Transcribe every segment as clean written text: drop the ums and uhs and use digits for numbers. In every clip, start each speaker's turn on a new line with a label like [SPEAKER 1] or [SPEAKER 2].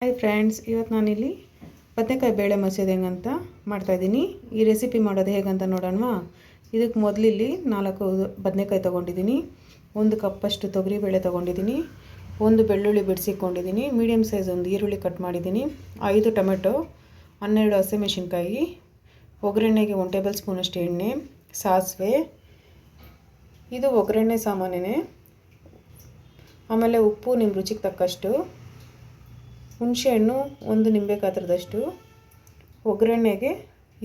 [SPEAKER 1] Hi friends, ಇವತ್ತು ನಾನಿಲ್ಲಿ ಬದನೆಕಾಯಿ ಬೇಳೆ ಮಸೂದೆ ಹೆಂಗಂತ ಮಾಡ್ತಾಯಿದ್ದೀನಿ. ಈ ರೆಸಿಪಿ ಮಾಡೋದು ಹೇಗಂತ ನೋಡೋಣವಾ. ಇದಕ್ಕೆ ಮೊದಲಿಲ್ಲಿ 4 ಬದನೆಕಾಯಿ ತೊಗೊಂಡಿದ್ದೀನಿ, 1 ಕಪ್ಪಷ್ಟು ತೊಗರಿಬೇಳೆ ತೊಗೊಂಡಿದ್ದೀನಿ, 1 ಬೆಳ್ಳುಳ್ಳಿ ಬಿಡಿಸಿಕೊಂಡಿದ್ದೀನಿ, ಮೀಡಿಯಮ್ ಸೈಜ್ 1 ಈರುಳ್ಳಿ ಕಟ್ ಮಾಡಿದ್ದೀನಿ, 5 ಟೊಮೆಟೊ, 12 ಹಸಿಮೆಣಸಿನ್ಕಾಯಿ, ಒಗ್ಗರಣೆಗೆ 1 ಟೇಬಲ್ ಸ್ಪೂನಷ್ಟು ಎಣ್ಣೆ, ಸಾಸಿವೆ, ಇದು ಒಗ್ಗರಣೆ ಸಾಮಾನೇ. ಆಮೇಲೆ ಉಪ್ಪು ನಿಮ್ಮ ರುಚಿಗೆ ತಕ್ಕಷ್ಟು, ಹುಣಸೆಹಣ್ಣು 1 ನಿಂಬೆ ಗಾತ್ರದಷ್ಟು, ಒಗ್ಗರಣೆಗೆ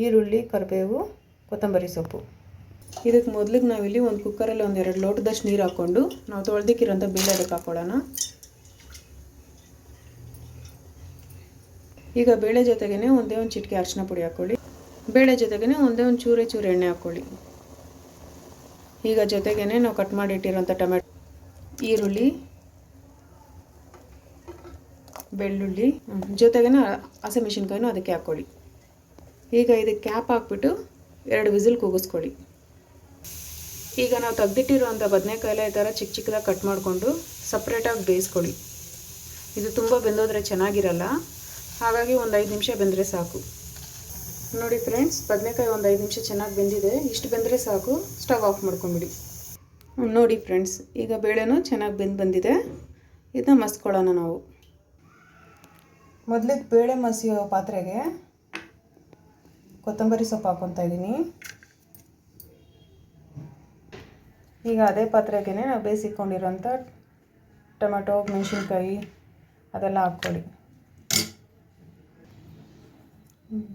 [SPEAKER 1] ಈರುಳ್ಳಿ, ಕರಿಬೇವು, ಕೊತ್ತಂಬರಿ ಸೊಪ್ಪು. ಇದಕ್ಕೆ ಮೊದಲಿಗೆ ನಾವಿಲ್ಲಿ ಒಂದು ಕುಕ್ಕರಲ್ಲಿ 1-2 ಲೋಟದಷ್ಟು ನೀರು ಹಾಕ್ಕೊಂಡು ನಾವು ತೊಳೆದಿಕ್ಕಿರೋಂಥ ಬೇಳೆ ಅದಕ್ಕೆ ಹಾಕ್ಕೊಳ್ಳೋಣ. ಈಗ ಬೇಳೆ ಜೊತೆಗೇ ಒಂದೇ ಒಂದು ಚಿಟಿಕೆ ಅರಿಶಿನ ಪುಡಿ ಹಾಕ್ಕೊಳ್ಳಿ. ಬೇಳೆ ಜೊತೆಗೇ ಒಂದೇ ಒಂದು ಚೂರು ಎಣ್ಣೆ ಹಾಕ್ಕೊಳ್ಳಿ. ಈಗ ಜೊತೆಗೇ ನಾವು ಕಟ್ ಮಾಡಿಟ್ಟಿರೋಂಥ ಟೊಮೆಟೊ, ಈರುಳ್ಳಿ, ಬೆಳ್ಳುಳ್ಳಿ ಜೊತೆಗೇ ಹಸಿಮೆಣಸಿನ್ಕಾಯಿನೂ ಅದಕ್ಕೆ ಹಾಕ್ಕೊಳ್ಳಿ. ಈಗ ಇದಕ್ಕೆ ಕ್ಯಾಪ್ ಹಾಕ್ಬಿಟ್ಟು 2 ವಿಸಿಲ್ ಕೂಗಿಸ್ಕೊಳ್ಳಿ. ಈಗ ನಾವು ತೆಗೆದಿಟ್ಟಿರುವಂಥ ಬದನೆಕಾಯಿಲ್ಲ ಈ ಥರ ಚಿಕ್ಕ ಚಿಕ್ಕದಾಗಿ ಕಟ್ ಮಾಡಿಕೊಂಡು ಸಪ್ರೇಟಾಗಿ ಬೇಯಿಸ್ಕೊಳ್ಳಿ. ಇದು ತುಂಬ ಬೆಂದೋದ್ರೆ ಚೆನ್ನಾಗಿರಲ್ಲ, ಹಾಗಾಗಿ ಒಂದು 5 ನಿಮಿಷ ಬೆಂದರೆ ಸಾಕು. ನೋಡಿ ಫ್ರೆಂಡ್ಸ್, ಬದನೆಕಾಯಿ ಒಂದು 5 ನಿಮಿಷ ಚೆನ್ನಾಗಿ ಬೆಂದಿದೆ. ಇಷ್ಟು ಬೆಂದರೆ ಸಾಕು, ಸ್ಟವ್ ಆಫ್ ಮಾಡ್ಕೊಂಬಿಡಿ. ನೋಡಿ ಫ್ರೆಂಡ್ಸ್, ಈಗ ಬೇಳೆನೂ ಚೆನ್ನಾಗಿ ಬಂದಿದೆ. ಇದನ್ನ ಮಸ್ಕೊಳ್ಳೋಣ ನಾವು. ಮೊದಲಿಗೆ ಬೇಳೆ ಮಸಿಯೋ ಪಾತ್ರೆಗೆ ಕೊತ್ತಂಬರಿ ಸೊಪ್ಪು ಹಾಕ್ಕೊತಾ ಇದ್ದೀನಿ. ಈಗ ಅದೇ ಪಾತ್ರೆಗೆ ನಾವು ಬೇಯಿಸಿಕೊಂಡಿರೋಂಥ ಟೊಮೆಟೊ, ಮೆಣಸಿನ್ಕಾಯಿ ಅದೆಲ್ಲ ಹಾಕ್ಕೊಳ್ಳಿ.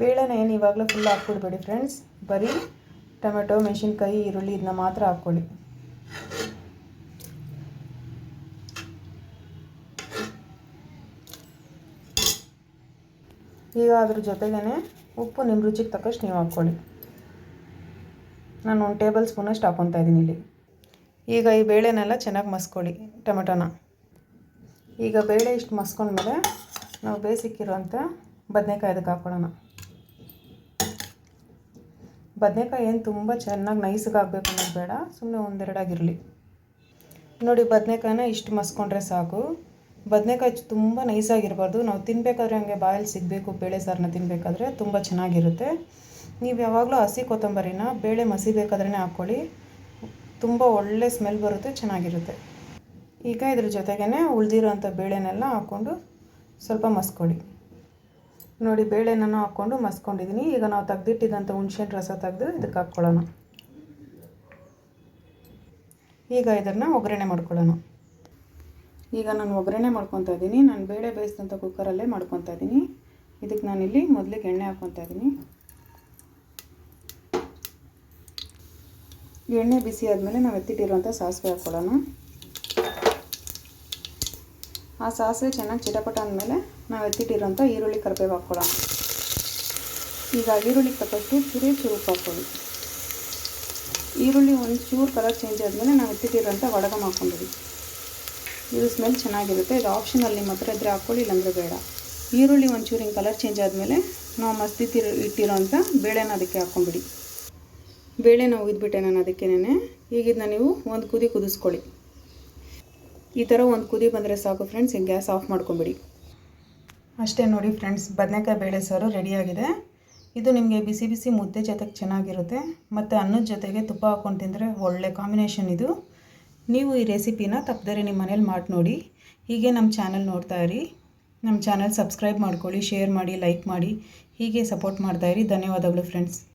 [SPEAKER 1] ಬೇಳೆನ ಏನು ಇವಾಗಲೇ ಫುಲ್ ಹಾಕ್ಬಿಡ್ಬೇಡಿ ಫ್ರೆಂಡ್ಸ್, ಬರೀ ಟೊಮೆಟೊ, ಮೆಣಸಿನ್ಕಾಯಿ, ಈರುಳ್ಳಿ ಇದನ್ನ ಮಾತ್ರ ಹಾಕ್ಕೊಳ್ಳಿ. ಈಗ ಅದ್ರ ಜೊತೆಗೇ ಉಪ್ಪು ನಿಮ್ಮ ರುಚಿಗೆ ತಕ್ಕಷ್ಟು ನೀವು ಹಾಕ್ಕೊಳ್ಳಿ. ನಾನು 1 ಟೇಬಲ್ ಸ್ಪೂನಷ್ಟು ಹಾಕ್ಕೊತಾ ಇದ್ದೀನಿ ಇಲ್ಲಿ. ಈಗ ಈ ಬೇಳೆನೆಲ್ಲ ಚೆನ್ನಾಗಿ ಮಸ್ಕೊಳ್ಳಿ, ಟೊಮೆಟೊನ. ಈಗ ಬೇಳೆ ಇಷ್ಟು ಮಸ್ಕೊಂಡ್ಮೇಲೆ ನಾವು ಬೇಯಿಸಿಕ್ಕಿರೋಂಥ ಬದನೆಕಾಯಿ ಅದಕ್ಕೆ ಹಾಕ್ಕೊಳ್ಳೋಣ. ಬದನೆಕಾಯಿ ಏನು ತುಂಬ ಚೆನ್ನಾಗಿ ನೈಸ್ಗೆ ಆಗಬೇಕು ಅನ್ನೋದು ಬೇಡ, ಸುಮ್ಮನೆ 1-2 ಆಗಿರಲಿ. ನೋಡಿ, ಬದನೆಕಾಯಿನ ಇಷ್ಟು ಮಸ್ಕೊಂಡ್ರೆ ಸಾಕು. ಬದನೆಕಾಯಿ ತುಂಬ ನೈಸಾಗಿರಬಾರ್ದು. ನಾವು ತಿನ್ನಬೇಕಾದ್ರೆ ಹಂಗೆ ಬಾಯಲ್ಲಿ ಸಿಗಬೇಕು. ಬೇಳೆ ಸಾರನ್ನ ತಿನ್ನಬೇಕಾದ್ರೆ ತುಂಬ ಚೆನ್ನಾಗಿರುತ್ತೆ. ನೀವು ಯಾವಾಗಲೂ ಹಸಿ ಕೊತ್ತಂಬರಿನ ಬೇಳೆ ಮಸಿಬೇಕಾದ್ರೇ ಹಾಕ್ಕೊಳ್ಳಿ, ತುಂಬ ಒಳ್ಳೆ ಸ್ಮೆಲ್ ಬರುತ್ತೆ, ಚೆನ್ನಾಗಿರುತ್ತೆ. ಈಗ ಇದ್ರ ಜೊತೆಗೇ ಉಳಿದಿರೋಂಥ ಬೇಳೆನೆಲ್ಲ ಹಾಕ್ಕೊಂಡು ಸ್ವಲ್ಪ ಮಸ್ಕೊಳ್ಳಿ. ನೋಡಿ, ಬೇಳೆನೂ ಹಾಕ್ಕೊಂಡು ಮಸ್ಕೊಂಡಿದ್ದೀನಿ. ಈಗ ನಾವು ತೆಗೆದಿಟ್ಟಿದ್ದಂಥ ಹುಣಸೆಹಣ್ಣು ರಸ ತೆಗೆದು ಇದಕ್ಕೆ ಹಾಕ್ಕೊಳ್ಳೋಣ. ಈಗ ಇದನ್ನು ಒಗ್ಗರಣೆ ಮಾಡ್ಕೊಳ್ಳೋಣ. ಈಗ ನಾನು ಒಗ್ಗರಣೆ ಮಾಡ್ಕೊತಾ ಇದ್ದೀನಿ. ನಾನು ಬೇಳೆ ಬೇಯಿಸಿದಂಥ ಕುಕ್ಕರಲ್ಲೇ ಮಾಡ್ಕೊತಾ ಇದ್ದೀನಿ. ಇದಕ್ಕೆ ನಾನಿಲ್ಲಿ ಮೊದಲಿಗೆ ಎಣ್ಣೆ ಹಾಕ್ಕೊತಾ ಇದ್ದೀನಿ. ಎಣ್ಣೆ ಬಿಸಿ ಆದಮೇಲೆ ನಾವು ಎತ್ತಿಟ್ಟಿರುವಂಥ ಸಾಸಿವೆ ಹಾಕ್ಕೊಳ್ಳೋಣ. ಆ ಸಾಸಿವೆ ಚೆನ್ನಾಗಿ ಚಿಟಪಟ ಅಂದಮೇಲೆ ನಾವು ಎತ್ತಿಟ್ಟಿರೋಂಥ ಈರುಳ್ಳಿ, ಕರಿಬೇವು ಹಾಕ್ಕೊಳ್ಳೋಣ. ಈಗ ಈರುಳ್ಳಿಗೆ ತಕ್ಕಷ್ಟು ಚೂರು ಉಪ್ಪು ಹಾಕ್ಕೊಳ್ಳಿ. ಈರುಳ್ಳಿ ಒಂದು ಚೂರು ಕಲರ್ ಚೇಂಜ್ ಆದಮೇಲೆ ನಾವು ಎತ್ತಿಟ್ಟಿರೋಂಥ ವಡಗಮ್ ಹಾಕ್ಕೊಂಡಿದ್ದೀವಿ. ಇದು ಸ್ಮೆಲ್ ಚೆನ್ನಾಗಿರುತ್ತೆ. ಇದು ಆಪ್ಷನಲ್, ನಿಮ್ಮ ಹತ್ರ ಇದ್ದರೆ ಹಾಕ್ಕೊಳ್ಳಿ, ಇಲ್ಲಾಂದರೆ ಬೇಡ. ಈರುಳ್ಳಿ ಒಂಚೂರು ಹಿಂಗೆ ಕಲರ್ ಚೇಂಜ್ ಆದಮೇಲೆ ನಾವು ಇಟ್ಟಿರೋಂಥ ಬೇಳೆನ ಅದಕ್ಕೆ ಹಾಕ್ಕೊಂಬಿಡಿ. ಬೇಳೆನ ಉಯ್ದುಬಿಟ್ಟೆ ನಾನು ಅದಕ್ಕೇನೆ. ಈಗ ಇದನ್ನ ನೀವು ಒಂದು ಕುದಿ ಕುದಿಸ್ಕೊಳ್ಳಿ. ಈ ಥರ ಒಂದು ಕುದಿ ಬಂದರೆ ಸಾಕು ಫ್ರೆಂಡ್ಸ್. ಈಗ ಗ್ಯಾಸ್ ಆಫ್ ಮಾಡ್ಕೊಂಬಿಡಿ. ಅಷ್ಟೇ ನೋಡಿ ಫ್ರೆಂಡ್ಸ್, ಬದನೆಕಾಯಿ ಬೇಳೆ ಸಾರು ರೆಡಿಯಾಗಿದೆ. ಇದು ನಿಮಗೆ ಬಿಸಿ ಬಿಸಿ ಮುದ್ದೆ ಜೊತೆಗೆ ಚೆನ್ನಾಗಿರುತ್ತೆ, ಮತ್ತು ಅನ್ನದ ಜೊತೆಗೆ ತುಪ್ಪ ಹಾಕ್ಕೊಂಡು ತಿಂದರೆ ಒಳ್ಳೆ ಕಾಂಬಿನೇಷನ್ ಇದು. ನೀವು ಈ ರೆಸಿಪಿನ ತಪ್ಪದೇ ನಿಮ್ಮ ಮನೇಲಿ ಮಾಡಿ ನೋಡಿ. ಹೀಗೆ ನಮ್ಮ ಚಾನಲ್ ನೋಡ್ತಾ ಇರಿ. ನಮ್ಮ ಚಾನಲ್ ಸಬ್ಸ್ಕ್ರೈಬ್ ಮಾಡ್ಕೊಳ್ಳಿ, ಶೇರ್ ಮಾಡಿ, ಲೈಕ್ ಮಾಡಿ, ಹೀಗೆ ಸಪೋರ್ಟ್ ಮಾಡ್ತಾಯಿರಿ. ಧನ್ಯವಾದಗಳು ಫ್ರೆಂಡ್ಸ್.